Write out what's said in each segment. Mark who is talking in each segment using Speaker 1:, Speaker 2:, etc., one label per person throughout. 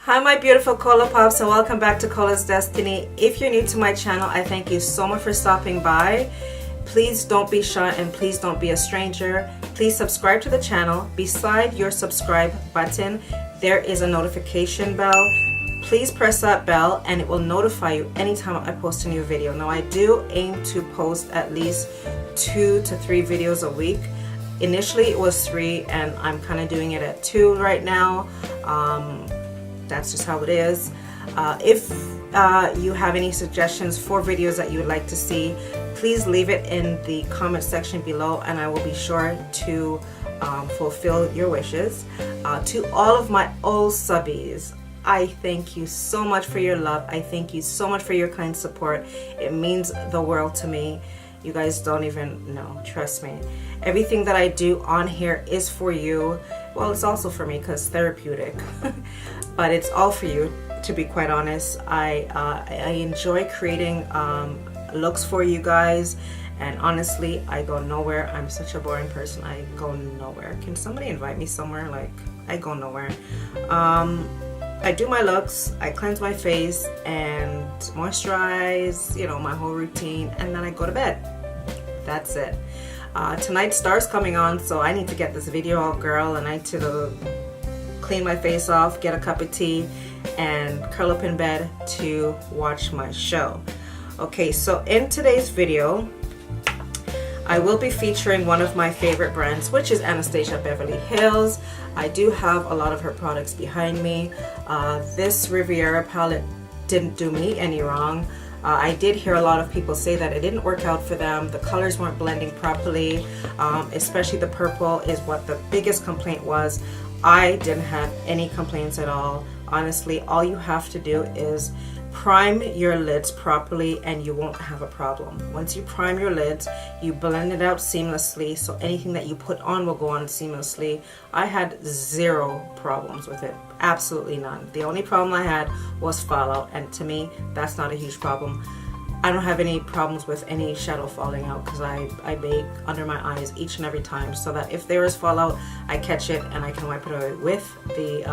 Speaker 1: Hi my beautiful Color Pops, and welcome back to Color's Destiny. If you're new to my channel, I thank you so much for stopping by. Please don't be shy and please don't be a stranger. Please subscribe to the channel. Beside your subscribe button, there is a notification bell. Please press that bell and it will notify you anytime I post a new video. Now I do aim to post at least 2 to 3 videos a week. Initially it was 3 and I'm kind of doing it at 2 right now. That's just how it is. If you have any suggestions for videos that you would like to see, please leave it in the comment section below and I will be sure to fulfill your wishes. To all of my old subbies, I thank you so much for your love. I thank you so much for your kind support. It means the world to me. You guys don't even know, trust me. Everything that I do on here is for you. Well, it's also for me because therapeutic, but it's all for you, to be quite honest. I enjoy creating looks for you guys, and honestly, I go nowhere. I'm such a boring person. I go nowhere. Can somebody invite me somewhere? Like, I go nowhere. I do my looks, I cleanse my face and moisturize, you know, my whole routine, and then I go to bed. That's it. Tonight's star's coming on, so I need to get this video out, girl, and I need to clean my face off, get a cup of tea, and curl up in bed to watch my show. Okay, so in today's video, I will be featuring one of my favorite brands, which is Anastasia Beverly Hills. I do have a lot of her products behind me. This Riviera palette didn't do me any wrong. I did hear a lot of people say that it didn't work out for them. The colors weren't blending properly, especially the purple is what the biggest complaint was. I didn't have any complaints at all. Honestly, all you have to do is prime your lids properly and you won't have a problem. Once you prime your lids, you blend it out seamlessly, so anything that you put on will go on seamlessly. I had 0 problems with it, absolutely none. The only problem I had was fallout, and to me that's not a huge problem. I don't have any problems with any shadow falling out because I bake under my eyes each and every time, so that if there is fallout, I catch it and I can wipe it away with the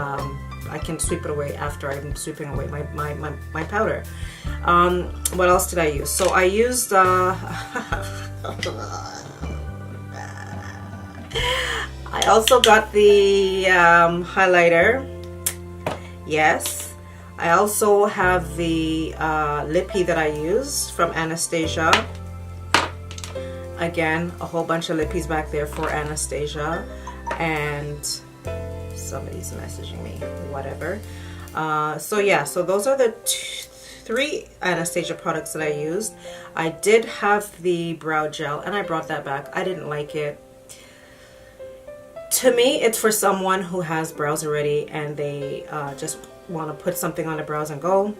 Speaker 1: I can sweep it away after I'm sweeping away my powder. What else did I use? So I used I also got the highlighter. Yes, I also have the Lippie that I use from Anastasia. Again, a whole bunch of Lippies back there for Anastasia, and somebody's messaging me, whatever. So yeah, so those are the 3 Anastasia products that I used. I did have the brow gel and I brought that back. I didn't like it. To me, it's for someone who has brows already and they just want to put something on the brows and go.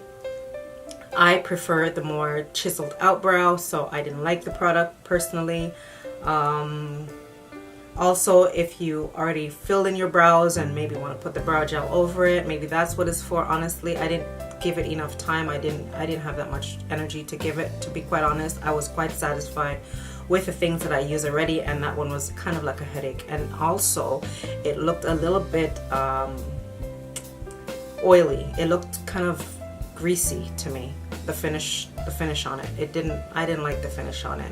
Speaker 1: I prefer the more chiseled out brow, so I didn't like the product personally. Also, if you already filled in your brows and maybe want to put the brow gel over it, maybe that's what it's for. Honestly, I didn't give it enough time. I didn't have that much energy to give it, to be quite honest. I was quite satisfied with the things that I use already, and that one was kind of like a headache. And also, it looked a little bit oily. It looked kind of greasy to me. The finish on it. I didn't like the finish on it.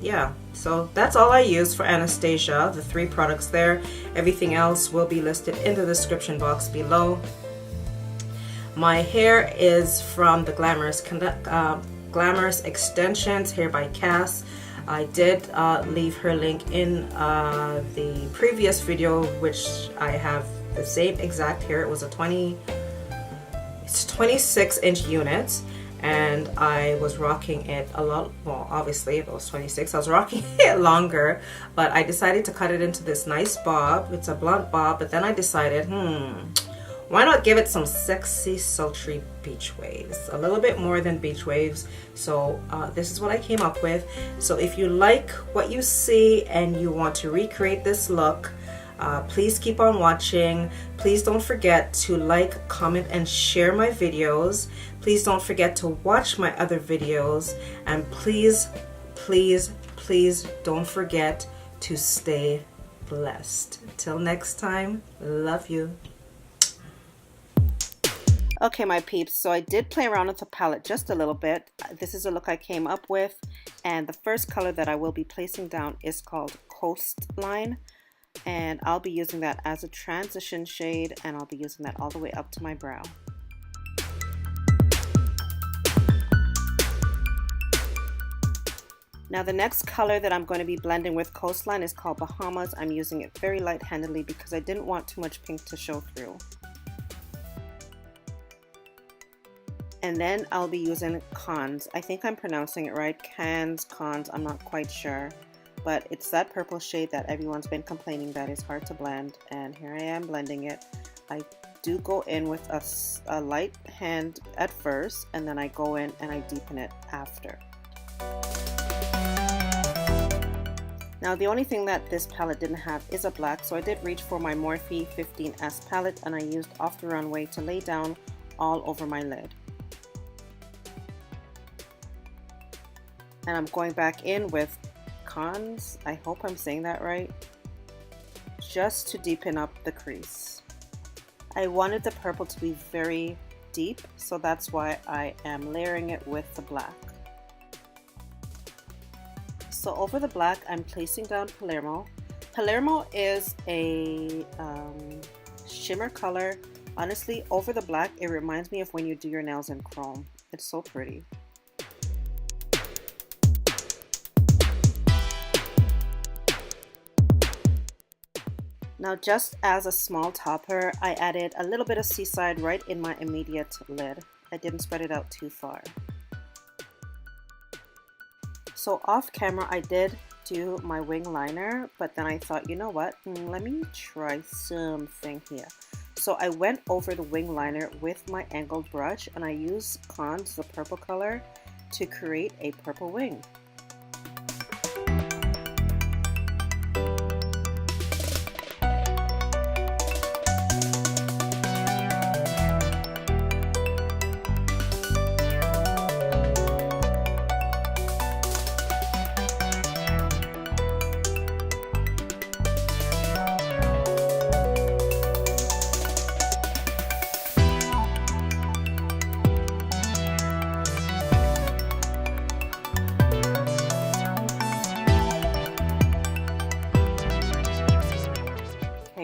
Speaker 1: Yeah, so that's all I used for Anastasia, the 3 products there. Everything else will be listed in the description box below. My hair is from the Glamorous Extensions Hair by Cass. I did leave her link in the previous video, which I have the same exact hair. It was it's 26-inch units. And I was rocking it a lot. Well, obviously if it was 26, I was rocking it longer, but I decided to cut it into this nice bob. It's a blunt bob, but then I decided, why not give it some sexy, sultry beach waves? A little bit more than beach waves. So this is what I came up with. So if you like what you see and you want to recreate this look, please keep on watching. Please don't forget to like, comment, and share my videos. Please don't forget to watch my other videos. And please, please, please don't forget to stay blessed. Till next time, love you. Okay, my peeps, so I did play around with the palette just a little bit. This is a look I came up with, and the first color that I will be placing down is called Coastline, and I'll be using that as a transition shade, and I'll be using that all the way up to my brow. Now the next color that I'm going to be blending with Coastline is called Bahamas. I'm using it very light-handedly because I didn't want too much pink to show through. And then I'll be using Cons. I think I'm pronouncing it right. Cons, I'm not quite sure. But it's that purple shade that everyone's been complaining that is hard to blend. And here I am blending it. I do go in with a light hand at first, and then I go in and I deepen it after. Now the only thing that this palette didn't have is a black, so I did reach for my Morphe 15S palette, and I used Off the Runway to lay down all over my lid. And I'm going back in with Cons, I hope I'm saying that right, just to deepen up the crease. I wanted the purple to be very deep, so that's why I am layering it with the black. So over the black, I'm placing down Palermo. Palermo is a shimmer color. Honestly, over the black, it reminds me of when you do your nails in chrome. It's so pretty. Now just as a small topper, I added a little bit of Seaside right in my immediate lid. I didn't spread it out too far. So off camera I did do my wing liner, but then I thought, you know what, let me try something here. So I went over the wing liner with my angled brush, and I used Cons, the purple color, to create a purple wing.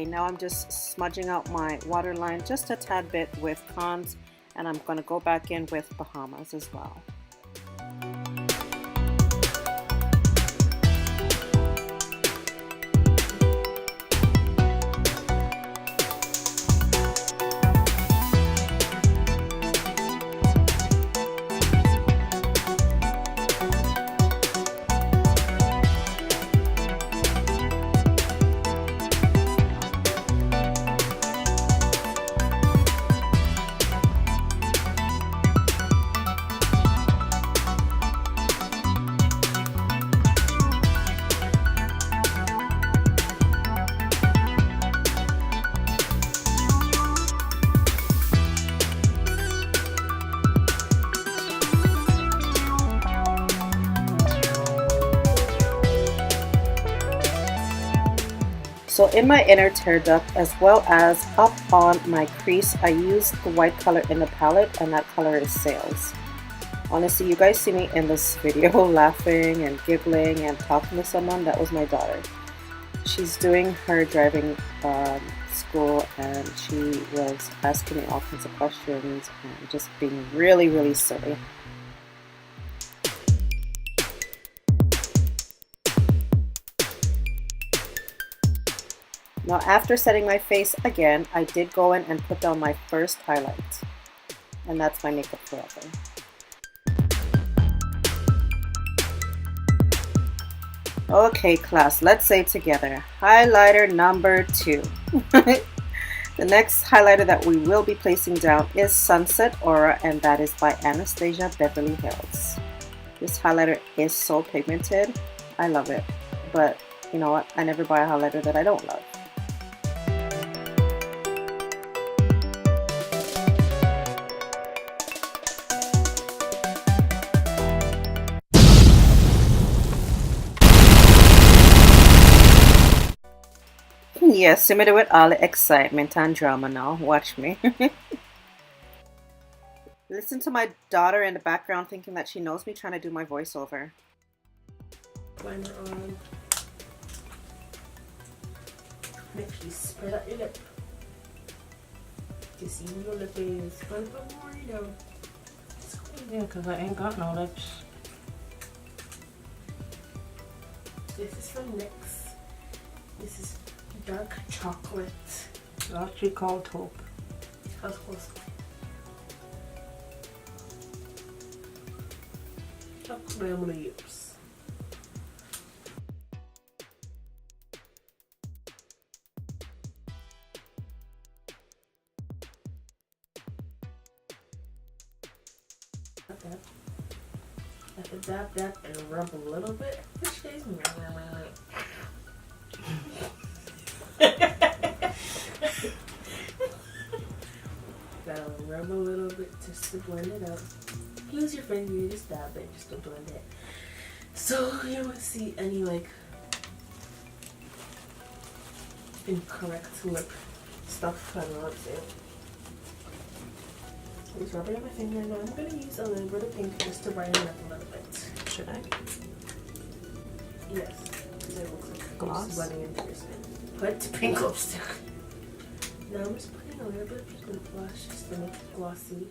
Speaker 1: Now I'm just smudging out my waterline just a tad bit with Cons, and I'm going to go back in with Bahamas as well. So in my inner tear duct, as well as up on my crease, I used the white color in the palette, and that color is Sales. Honestly, you guys see me in this video laughing and giggling and talking to someone. That was my daughter. She's doing her driving school, and she was asking me all kinds of questions and just being really silly. Now after setting my face again, I did go in and put down my first highlight, and that's my Makeup Forever. Okay class, let's say together, highlighter number 2. The next highlighter that we will be placing down is Sunset Aura, and that is by Anastasia Beverly Hills. This highlighter is so pigmented, I love it, but you know what, I never buy a highlighter that I don't love. Yes, see me do it all the excitement and drama now. Watch me. Listen to my daughter in the background thinking that she knows me, trying to do my voiceover.
Speaker 2: Liner on. Make sure you spread out your lip. You see where your lip is. Spread it a bit more, you know. Yeah, because I ain't got no lips. This is from NYX. This is dark chocolate. It's actually called taupe. How's close? Chocolate on my lips. I have to dab that and rub a little bit. Which days gotta rub a little bit just to blend it out. Use your finger, you just dab it just to blend it. So you don't see any like incorrect lip stuff on the lips there. Just rub it on my finger. Now I'm going to use a little bit of pink just to brighten it up a little bit.
Speaker 1: Should I?
Speaker 2: Yes, because it looks like
Speaker 1: gloss
Speaker 2: it's blending into your skin. Put pink lipstick. Now I'm just putting a little bit of pink lip blush just to make it glossy.